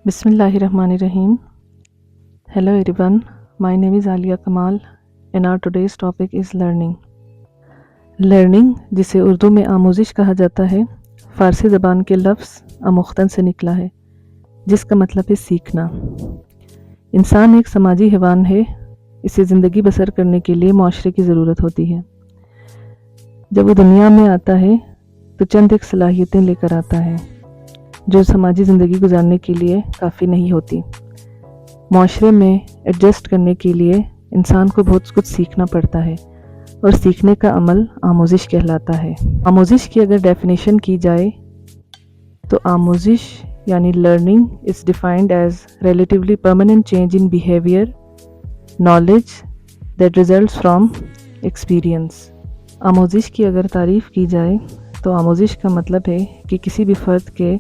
Bismillahirrahmanirrahim. Hello everyone, my name is Alia Kamal and our today's topic is learning. Learning जिसे उर्दू में आमोजिश कहा जाता है, फ़ारसी ज़बान के लफ्ज़ अमुख्तन से निकला है, जिसका मतलब है सीखना। इंसान एक समाजी हैवान है, इसे ज़िंदगी बसर करने के लिए माशरे की ज़रूरत होती है। जब वो दुनिया में आता है तो चंद एक सलाहियतें लेकर आता है जो समाजी ज़िंदगी गुजारने के लिए काफ़ी नहीं होती। माशरे में एडजस्ट करने के लिए इंसान को बहुत कुछ सीखना पड़ता है और सीखने का अमल आमोजिश कहलाता है। आमोजिश की अगर डेफिनेशन की जाए तो आमोजिश यानी learning is defined as relatively permanent change in behaviour, knowledge that results from experience. आमोजिश की अगर तारीफ़ की जाए तो आमोजिश का मतलब है कि किसी भी फ़र्द के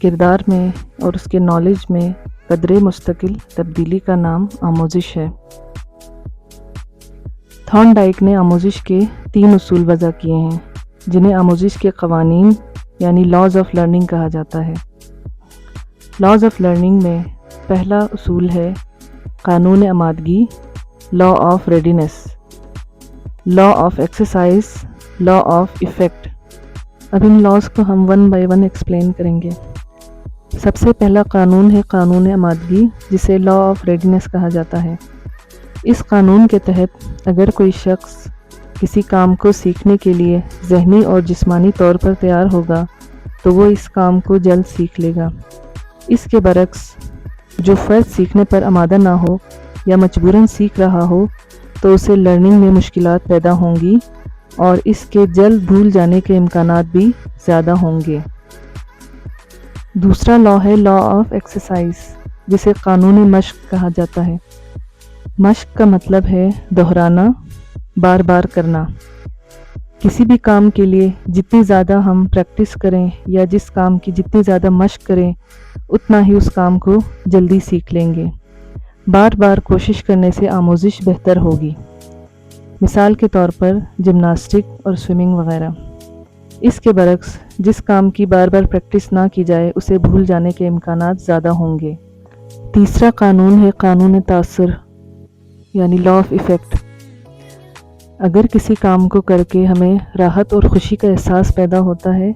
किरदार में और उसके नॉलेज में कदरे मुस्तकिल तब्दीली का नाम आमोजिश है। थॉर्नडाइक ने आमोजिश के 3 उसूल वज़ा किए हैं, जिन्हें आमोजिश के क़वानीन यानी लॉज ऑफ लर्निंग कहा जाता है। लॉज ऑफ लर्निंग में पहला उसूल है कानून आमादगी, law of readiness, law of exercise, law of effect. अब इन लॉज को हम 1 बाय 1 एक्सप्लेन करेंगे। सबसे पहला कानून है कानून आमादगी, जिसे लॉ ऑफ रेडीनेस कहा जाता है। इस कानून के तहत अगर कोई शख्स किसी काम को सीखने के लिए ज़हनी और जिस्मानी तौर पर तैयार होगा तो वो इस काम को जल्द सीख लेगा। इसके बरक्स जो फ़र्द सीखने पर आमादा ना हो या मजबूरन सीख रहा हो तो उसे लर्निंग में मुश्किलात पैदा होंगी और इसके जल्द भूल जाने के इम्कानात भी ज़्यादा होंगे। दूसरा लॉ है लॉ ऑफ एक्सरसाइज, जिसे कानून मश्क कहा जाता है। मश्क का मतलब है दोहराना, बार बार करना। किसी भी काम के लिए जितनी ज़्यादा हम प्रैक्टिस करें या जिस काम की जितनी ज़्यादा मश्क करें उतना ही उस काम को जल्दी सीख लेंगे। बार बार कोशिश करने से आमोजिश बेहतर होगी। मिसाल के तौर पर जिम्नास्टिक और स्विमिंग वगैरह। इसके बरक्स जिस काम की बार बार प्रैक्टिस ना की जाए उसे भूल जाने के इम्कानात ज़्यादा होंगे। तीसरा कानून है कानून तासुर यानी लॉ ऑफ इफ़ेक्ट। अगर किसी काम को करके हमें राहत और ख़ुशी का एहसास पैदा होता है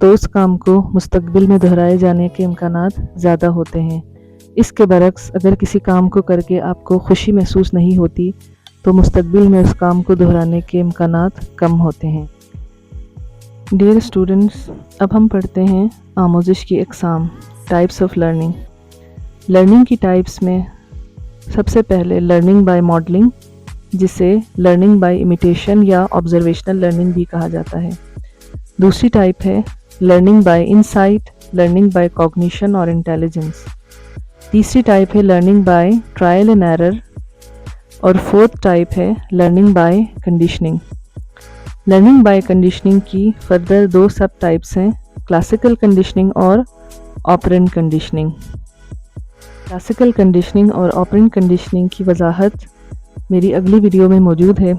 तो उस काम को मुस्तक़बिल में दोहराए जाने के इम्कानात ज़्यादा होते हैं। इसके बरक्स अगर किसी काम को करके आपको खुशी महसूस नहीं होती तो मुस्तक़बिल में उस काम को दोहराने के इम्कानात कम होते हैं। डियर स्टूडेंट्स, अब हम पढ़ते हैं आमोजिश की अक़साम, टाइप्स ऑफ लर्निंग। लर्निंग की टाइप्स में सबसे पहले लर्निंग बाय मॉडलिंग, जिसे लर्निंग बाय इमिटेशन या ऑब्जर्वेशनल लर्निंग भी कहा जाता है। दूसरी टाइप है learning by insight, learning by cognition और इंटेलिजेंस। तीसरी टाइप है learning by trial and error और फोर्थ टाइप है learning by conditioning. Learning by conditioning की फर्दर 2 सब टाइप्स हैं, क्लासिकल कंडीशनिंग और ऑपरेंट कंडीशनिंग। क्लासिकल कंडीशनिंग और ऑपरेंट कंडीशनिंग की वजाहत मेरी अगली वीडियो में मौजूद है।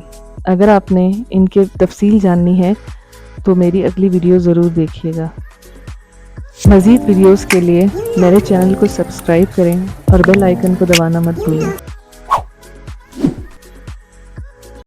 अगर आपने इनके तफसील जाननी है तो मेरी अगली वीडियो ज़रूर देखिएगा। मज़ीद वीडियोज़ के लिए मेरे चैनल को सब्सक्राइब करें और बेल आइकन को दबाना मत भूलें।